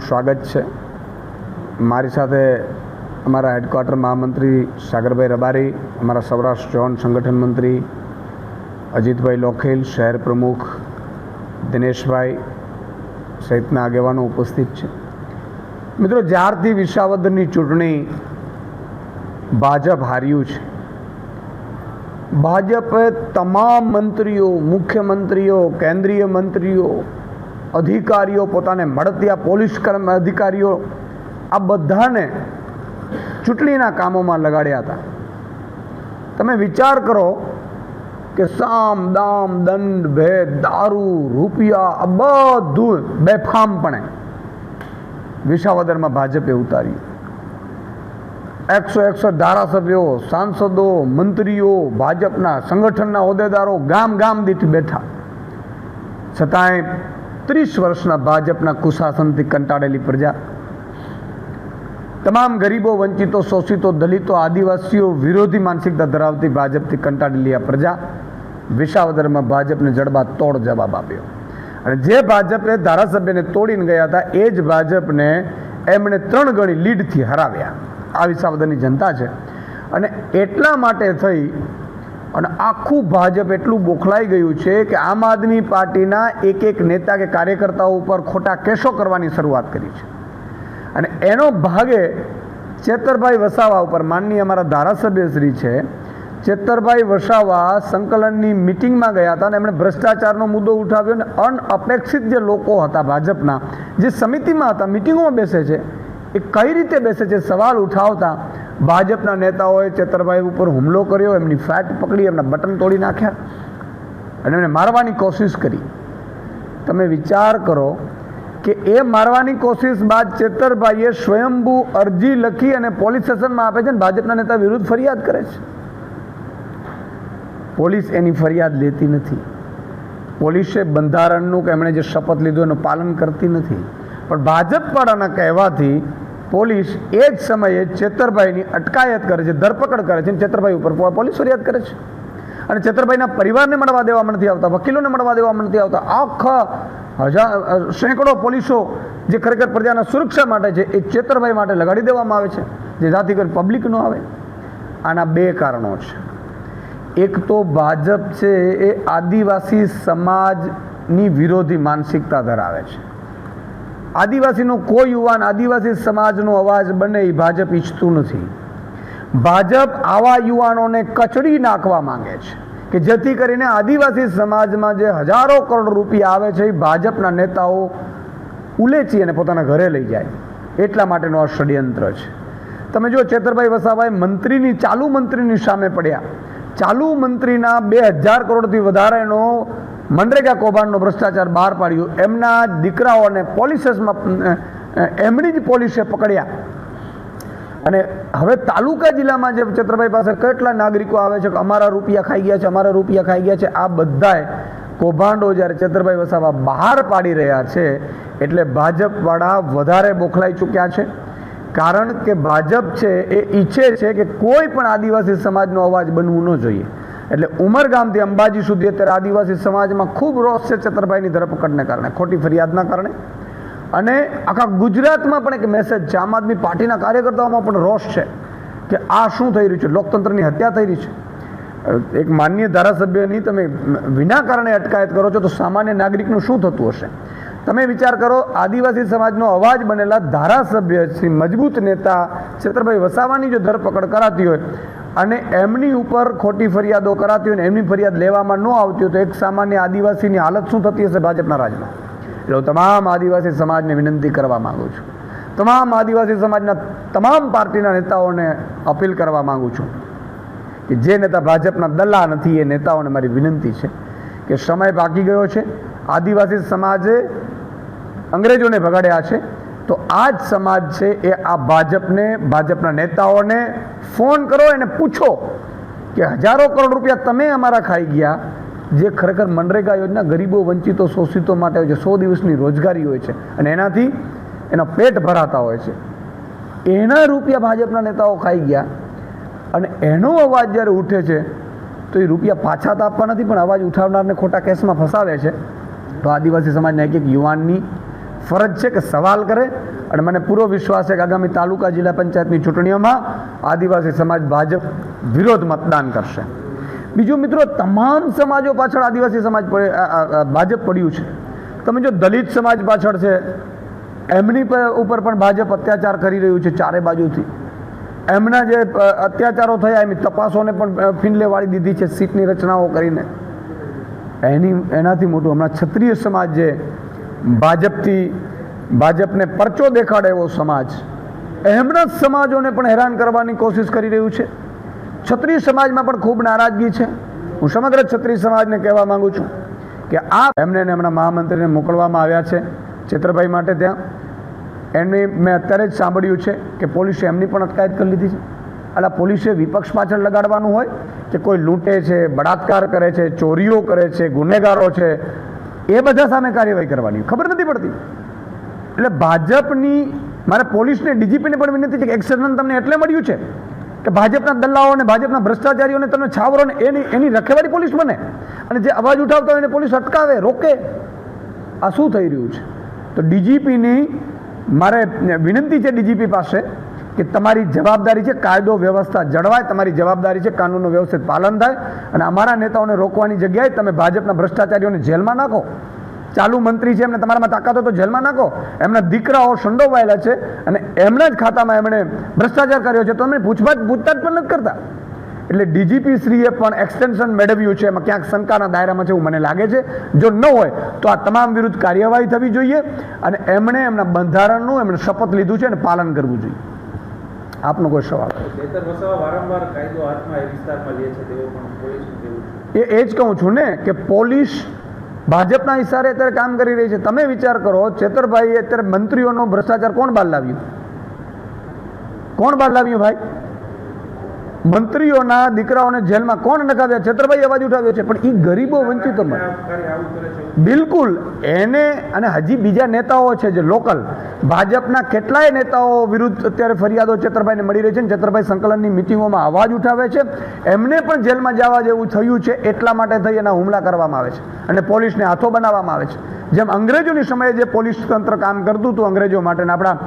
સ્વાગત છે। મારી સાથે અમારા હેડક્વાર્ટર મહામંત્રી સાગરભાઈ રબારી, અમારા સૌરાષ્ટ્ર ઝોન સંગઠન મંત્રી અજીતભાઈ લોખેલ, શહેર પ્રમુખ દિનેશભાઈ સહિતના આગેવાનો ઉપસ્થિત છે। મિત્રો, જ્યારથી વિસાવદરની ચૂંટણી ભાજપ હાર્યું છે, ભાજપે તમામ મંત્રીઓ, મુખ્યમંત્રીઓ, કેન્દ્રીય મંત્રીઓ, અધિકારીઓ, પોતાને મળતિયા પોલીસ અધિકારીઓ, આ બધાને ચૂંટણીના કામોમાં લગાડ્યા હતા। તમે વિચાર કરો કે સામ દામ દંડ ભેદ, દારૂ, રૂપિયા, આ બધું બેફામપણે વિસાવદરમાં ભાજપે ઉતાર્યું। 161 ધારાસભ્યો, સાંસદો, મંત્રીઓ, ભાજપના સંગઠનના હોદ્દેદારો ગામ ગામ દીઠ બેઠા, છતાંય 30 વર્ષના ભાજપના કુશાસનથી કંટાળેલી પ્રજા, તમામ ગરીબો, વંચિતો, શોષિતો, દલિતો, આદિવાસીઓ વિરોધી માનસિકતા ધરાવતી ભાજપથી કંટાળેલી આ પ્રજા વિસાવદરમાં ભાજપને જડબા તોડ જવાબ આપ્યો। અને જે ભાજપે ધારાસભ્યને તોડીને ગયા હતા એ જ ભાજપને એમણે 3 ગણી લીડથી હરાવ્યા। આ વિસાવદરની જનતા છે। અને એટલા માટે થઈ અને આખું ભાજપ એટલું બોખલાઈ ગયું છે કે આમ આદમી પાર્ટીના એક નેતા કે કાર્યકર્તાઓ ઉપર ખોટા કેસો કરવાની શરૂઆત કરી છે। અને એનો ભાગે ચેતરભાઈ વસાવા ઉપર, માનનીય અમારા ધારાસભ્યશ્રી છે ચેતરભાઈ વસાવા સંકલનની મિટિંગમાં ગયા હતા અને એમણે ભ્રષ્ટાચારનો મુદ્દો ઉઠાવ્યો અને અનઅપેક્ષિત જે લોકો હતા ભાજપના, જે સમિતિમાં હતા, મિટિંગોમાં બેસે છે, એ કઈ રીતે બેસે છે સવાલ ઉઠાવતા ભાજપના નેતાઓએ ચેતરભાઈ ઉપર હુમલો કર્યો, એમની ફેટ પકડી, એમના બટન તોડી નાખ્યા અને એમને મારવાની કોશિશ કરી। તમે વિચાર કરો કે એ મારવાની કોશિશ બાદ ચેતરભાઈએ સ્વયંભૂ અરજી લખી અને પોલીસ સ્ટેશનમાં આપે છે અને ભાજપના નેતા વિરુદ્ધ ફરિયાદ કરે છે। પોલીસ એની ફરિયાદ લેતી નથી। પોલીસે બંધારણનું કે એમણે જે શપથ લીધું એનું પાલન કરતી નથી। પણ ભાજપવાળાના કહેવાથી પોલીસ એ જ સમયે ચેતરભાઈની અટકાયત કરે છે, ધરપકડ કરે છે અને ચેતરભાઈ ઉપર પોલીસ ફરિયાદ કરે છે। અને ચેતરભાઈના પરિવારને મળવા દેવામાં નથી આવતા, વકીલોને મળવા દેવામાં નથી આવતા। આખા સેંકડો પોલીસો જે ખરેખર પ્રજાના સુરક્ષા માટે છે એ ચેતરભાઈ માટે લગાડી દેવામાં આવે છે, જે જાતિ કરી પબ્લિક ન આવે। આના 2 કારણો છે। એક તો ભાજપ છે એ આદિવાસી સમાજની વિરોધી માનસિકતા ધરાવે છે। આદિવાસીનો કોઈ યુવાન આદિવાસી સમાજનો અવાજ બને એ ભાજપ ઈચ્છતું નથી। ભાજપ આવા યુવાનોને કચડી નાખવા માંગે છે કે જેથી કરીને આદિવાસી સમાજમાં જે હજારો કરોડ રૂપિયા આવે છે એ ભાજપના નેતાઓ ઉલેચી અને પોતાના ઘરે લઈ જાય, એટલા માટેનો આ ષડયંત્ર છે। તમે જો ચેતરભાઈ વસાવાએ ચાલુ મંત્રીની સામે પડ્યા, ચાલુ મંત્રીના 2000 કરોડથી વધારેનો મનરેગા કૌભાંડનો ભ્રષ્ટાચાર બહાર પાડ્યો, એમના દીકરાઓને એમની જ પોલીસે પકડ્યા। અને હવે તાલુકા જિલ્લામાં જે ચેતરભાઈ પાસે કેટલા નાગરિકો આવે છે કે અમારા રૂપિયા ખાઈ ગયા છે, અમારા રૂપિયા ખાઈ ગયા છે, આ બધાય કૌભાંડો જ્યારે ચેતરભાઈ વસાવા બહાર પાડી રહ્યા છે એટલે ભાજપવાળા વધારે બોખલાઈ ચૂક્યા છે। કારણ કે ભાજપ છે એ ઈચ્છે છે કે કોઈ પણ આદિવાસી સમાજનો અવાજ બનવું ન જોઈએ। એટલે ઉમરગામથી અંબાજી સુધી અત્યારે આદિવાસી સમાજમાં ખૂબ રોષ છે ચેતરભાઈની ધરપકડને કારણે, ખોટી ફરિયાદના કારણે। અને આખા ગુજરાતમાં પણ એક મેસેજ છે, આમ આદમી પાર્ટીના કાર્યકર્તાઓમાં પણ રોષ છે કે આ શું થઈ રહ્યું છે, લોકતંત્રની હત્યા થઈ રહી છે। એક માનનીય ધારાસભ્યની તમે વિના કારણે અટકાયત કરો છો તો સામાન્ય નાગરિકનું શું થતું હશે? તમે વિચાર કરો, આદિવાસી સમાજનો અવાજ બનેલા ધારાસભ્ય શ્રી મજબૂત નેતા ચેતરભાઈ વસાવાની જો ધરપકડ કરાતી હોય અને એમની ઉપર ખોટી ફરિયાદો કરાતી હોય ને એમની ફરિયાદ લેવામાં ન આવતી હોય તો એક સામાન્ય આદિવાસીની હાલત શું થતી હશે ભાજપના રાજમાં? એટલે હું તમામ આદિવાસી સમાજને વિનંતી કરવા માગું છું, તમામ આદિવાસી સમાજના તમામ પાર્ટીના નેતાઓને અપીલ કરવા માગું છું કે જે નેતા ભાજપના દલ્લા નથી એ નેતાઓને મારી વિનંતી છે કે સમય બાકી ગયો છે। આદિવાસી સમાજે અંગ્રેજોને ભગાડ્યા છે તો આ જ સમાજ છે એ આ ભાજપના નેતાઓને ફોન કરો અને પૂછો કે હજારો કરોડ રૂપિયા તમે અમારા ખાઈ ગયા, જે ખરેખર મનરેગા યોજના ગરીબો, વંચિતો, શોષિતો માટે હોય છે, 100 દિવસની રોજગારી હોય છે અને એનાથી એના પેટ ભરાતા હોય છે, એના રૂપિયા ભાજપના નેતાઓ ખાઈ ગયા અને એનો અવાજ જ્યારે ઉઠે છે તો એ રૂપિયા પાછા તો આપવા નથી પણ અવાજ ઉઠાવનારને ખોટા કેસમાં ફસાવે છે। તો આદિવાસી સમાજના એક યુવાનની ફરજ છે કે સવાલ કરે, અને મને પૂરો વિશ્વાસ છે કે આગામી તાલુકા જિલ્લા પંચાયતની ચૂંટણીઓમાં આદિવાસી સમાજ ભાજપ વિરોધ મતદાન કરશે. બીજું મિત્રો, તમામ સમાજો પાછળ આદિવાસી સમાજ ભાજપ પડ્યું છે. તમે જો દલિત સમાજ પાછળ છે, એમની ઉપર પણ ભાજપ અત્યાચાર કરી રહ્યું છે ચારે બાજુથી. એમના જે અત્યાચારો થયા એમની તપાસોને પણ ફીંડલે વાળી દીધી છે સીટની રચનાઓ કરીને. એનાથી મોટું હમણાં ક્ષત્રિય સમાજ જે ભાજપને પરચો દેખાડે એવો સમાજ, એમના સમાજોને પણ હેરાન કરવાની કોશિશ કરી રહ્યું છે. ક્ષત્રિય સમાજમાં પણ ખૂબ નારાજગી છે. હું સમગ્ર ક્ષત્રિય સમાજને કહેવા માંગુ છું કે આ એમને એમના મહામંત્રીને મોકલવામાં આવ્યા છે ચેતરભાઈ માટે ત્યાં. એમની મેં અત્યારે જ સાંભળ્યું છે કે પોલીસે એમની પણ અટકાયત કરી લીધી છે. એટલે પોલીસે વિપક્ષ પાછળ લગાડવાનું હોય કે કોઈ લૂંટે છે, બળાત્કાર કરે છે, ચોરીઓ કરે છે, ગુનેગારો છે, એ બધા સામે કાર્યવાહી કરવાની ખબર નથી પડતી. એટલે ભાજપની મારે પોલીસને, ડીજીપીને પણ વિનંતી છે કે એક્શન તમને એટલે મળ્યું છે કે ભાજપના દલ્લાઓ અને ભાજપના ભ્રષ્ટાચારીઓને તમે છાવરો ને એની રખેવાળી પોલીસ બને, અને જે અવાજ ઉઠાવતા હોય એને પોલીસ અટકાવે, રોકે. આ શું થઈ રહ્યું છે? તો ડીજીપીની મારે વિનંતી છે ડીજીપી પાસે કે તમારી જવાબદારી છે કાયદો વ્યવસ્થા જળવાય, તમારી જવાબદારી છે કાનૂનનું વ્યવસ્થિત પાલન થાય, અને અમારા નેતાઓને રોકવાની જગ્યાએ તમે ભાજપના ભ્રષ્ટાચારીઓને જેલમાં નાખો. ચાલુ મંત્રી છે, એમને તમારામાં તાકાત હોય તો જેલમાં નાખો. એમના દીકરાઓ સંડોવાયેલા છે અને એમના જ ખાતામાં એમણે ભ્રષ્ટાચાર કર્યો છે, તો એમને પૂછતાછ પણ નથી કરતા. એટલે ડીજીપી શ્રીએ પણ એક્સટેન્શન મેળવ્યું છે, એમાં ક્યાંક શંકાના દાયરામાં છે એવું મને લાગે છે. જો ન હોય તો આ તમામ વિરુદ્ધ કાર્યવાહી થવી જોઈએ, અને એમણે એમના બંધારણનું એમણે શપથ લીધું છે અને પાલન કરવું જોઈએ. આપનો કોઈ સવાલ? એ જ કહું છું ને કે પોલીસ ભાજપના ઇશારે અત્યારે કામ કરી રહી છે. તમે વિચાર કરો, ચેતરભાઈએ અત્યારે મંત્રીઓનો ભ્રષ્ટાચાર કોણ બહાર લાવ્યું? કોણ બહાર લાવ્યું ભાઈ? મંત્રીઓના દીકરાઓને જેલમાં કોણ નખાવ્યા? ચેતરભાઈ અવાજ ઉઠાવ્યો છે, પણ એ ગરીબો વંચિતો બિલકુલ એને. અને હજી બીજા નેતાઓ છે જે લોકલ ભાજપના કેટલાય નેતાઓ વિરુદ્ધ અત્યારે ફરિયાદો ચેતરભાઈને મળી રહી છે, અને ચેતરભાઈ સંકલનની મિટિંગોમાં અવાજ ઉઠાવે છે. એમને પણ જેલમાં જવા જેવું થયું છે, એટલા માટે થઈ એના હુમલા કરવામાં આવે છે અને પોલીસને હાથો બનાવવામાં આવે છે. જેમ અંગ્રેજોની સમયે જે પોલીસ તંત્ર કામ કરતું હતું અંગ્રેજો માટે, આપણા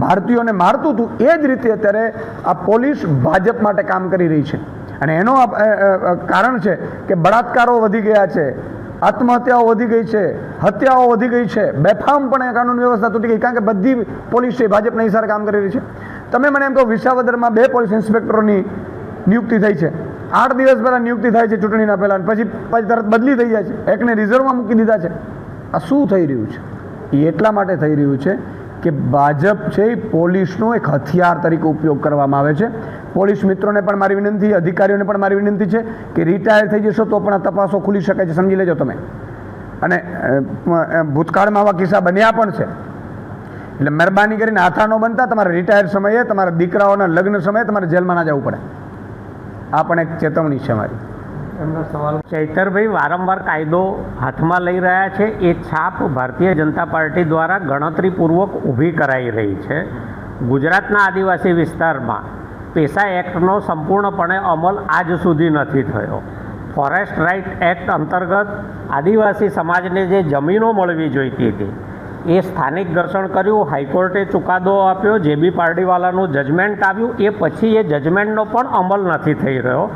ભારતીયોને મારતું હતું, એ જ રીતે અત્યારે આ પોલીસ ભાજપ માટે કામ કરી રહી છે. અને એનો કારણ છે કે બળાત્કારો વધી ગયા છે, આત્મહત્યાઓ વધી ગઈ છે, હત્યાઓ વધી ગઈ છે, બેફામપણે કાનૂન વ્યવસ્થા તૂટી ગઈ, કારણ કે બધી પોલીસ ભાજપના ઇશારે કામ કરી રહી છે. તમે મને એમ કહો, વિસાવદરમાં 2 પોલીસ ઇન્સ્પેક્ટરોની નિયુક્તિ થઈ છે. 8 દિવસ પહેલાં નિયુક્તિ થાય છે ચૂંટણીના પહેલાં, પછી તરત બદલી થઈ જાય છે. એકને રિઝર્વમાં મૂકી દીધા છે. આ શું થઈ રહ્યું છે? એ એટલા માટે થઈ રહ્યું છે કે ભાજપ છે એ પોલીસનો એક હથિયાર તરીકે ઉપયોગ કરવામાં આવે છે. પોલીસ મિત્રોને પણ મારી વિનંતી, અધિકારીઓને પણ મારી વિનંતી છે કે રિટાયર થઈ જશો તો પણ આ તપાસો ખુલી શકે છે, સમજી લેજો તમે. અને ભૂતકાળમાં આવા કિસ્સા બન્યા પણ છે. એટલે મહેરબાની કરીને હાથા ન બનતા, તમારે રિટાયર સમયે, તમારા દીકરાઓના લગ્ન સમયે તમારે જેલમાં ના જવું પડે. આ પણ એક ચેતવણી છે મારી. એમનો સવાલ, ચૈતરભાઈ વારંવાર કાયદો હાથમાં લઈ રહ્યા છે, એ છાપ ભારતીય જનતા પાર્ટી દ્વારા ગણતરીપૂર્વક ઊભી કરાઈ રહી છે. ગુજરાતના આદિવાસી વિસ્તારમાં પેસા એક્ટનો સંપૂર્ણપણે અમલ આજ સુધી નથી થયો. ફોરેસ્ટ રાઇટ એક્ટ અંતર્ગત આદિવાસી સમાજને જે જમીનો મળવી જોઈતી હતી એ સ્થાનિક ઘર્ષણ કર્યું, હાઈકોર્ટે ચુકાદો આપ્યો, JB પારડીવાલાનું જજમેન્ટ આવ્યું, એ પછી એ જજમેન્ટનો પણ અમલ નથી થઈ રહ્યો.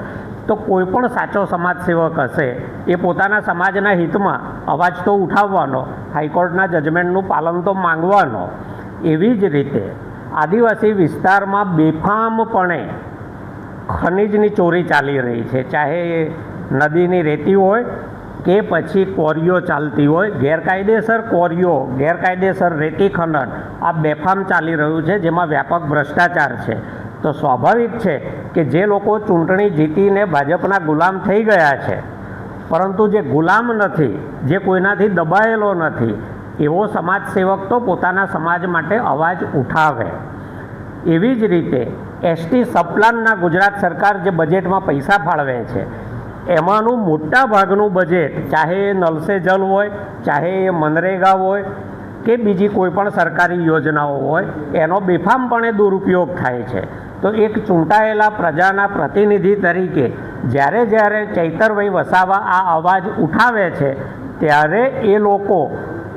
તો કોઈ પણ સાચો સમાજસેવક હશે એ પોતાના સમાજના હિતમાં અવાજ તો ઉઠાવવાનો, હાઈકોર્ટના જજમેન્ટનું પાલન તો માંગવાનો. એવી જ રીતે આદિવાસી વિસ્તારમાં બેફામપણે ખનિજની ચોરી ચાલી રહી છે, ચાહે નદીની રેતી હોય કે પછી કોરીઓ ચાલતી હોય. ગેરકાયદેસર કોરીઓ, ગેરકાયદેસર રેતી ખનન આ બેફામ ચાલી રહ્યું છે, જેમાં વ્યાપક ભ્રષ્ટાચાર છે. તો સ્વાભાવિક છે કે જે લોકો ચૂંટણી જીતીને ભાજપના ગુલામ થઈ ગયા છે, પરંતુ જે ગુલામ નથી, જે કોઈનાથી દબાયેલો નથી, એવો સમાજસેવક તો પોતાના સમાજ માટે અવાજ ઉઠાવે. એવી જ રીતે ST સબપ્લાનના ગુજરાત સરકાર જે બજેટમાં પૈસા ફાળવે છે, એમાંનું મોટા ભાગનું બજેટ, ચાહે એ નલ સે જલ હોય, ચાહે એ મનરેગા હોય કે બીજી કોઈ પણ સરકારી યોજનાઓ હોય, એનો બેફામપણે દુરુપયોગ થાય છે. તો એક ચૂંટાયેલા પ્રજાના પ્રતિનિધિ તરીકે જ્યારે ચૈતરભાઈ વસાવા આ અવાજ ઉઠાવે છે, ત્યારે એ લોકો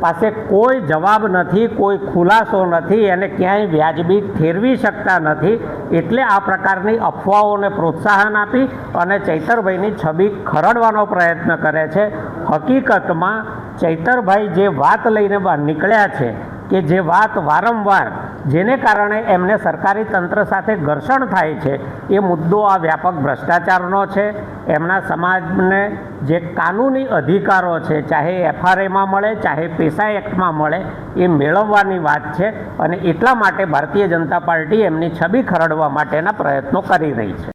પાસે કોઈ જવાબ નથી, કોઈ ખુલાસો નથી, એને ક્યાંય વ્યાજબી ઠેરવી શકતા નથી. એટલે આ પ્રકારની અફવાઓને પ્રોત્સાહન આપી અને ચૈતરભાઈની છબી ખરડવાનો પ્રયત્ન કરે છે. હકીકતમાં ચૈતરભાઈ જે વાત લઈને બહાર નીકળ્યા છે કે જે વાત વારંવાર જેને કારણે એમને સરકારી તંત્ર સાથે ઘર્ષણ થાય છે, એ મુદ્દો આ વ્યાપક ભ્રષ્ટાચારનો છે. એમના સમાજને જે કાનૂની અધિકારો છે, ચાહે FRAમાં મળે, ચાહે પેસા એક્ટમાં મળે, એ મેળવવાની વાત છે. અને એટલા માટે ભારતીય જનતા પાર્ટી એમની છબી ખરડવા માટેના પ્રયત્નો કરી રહી છે.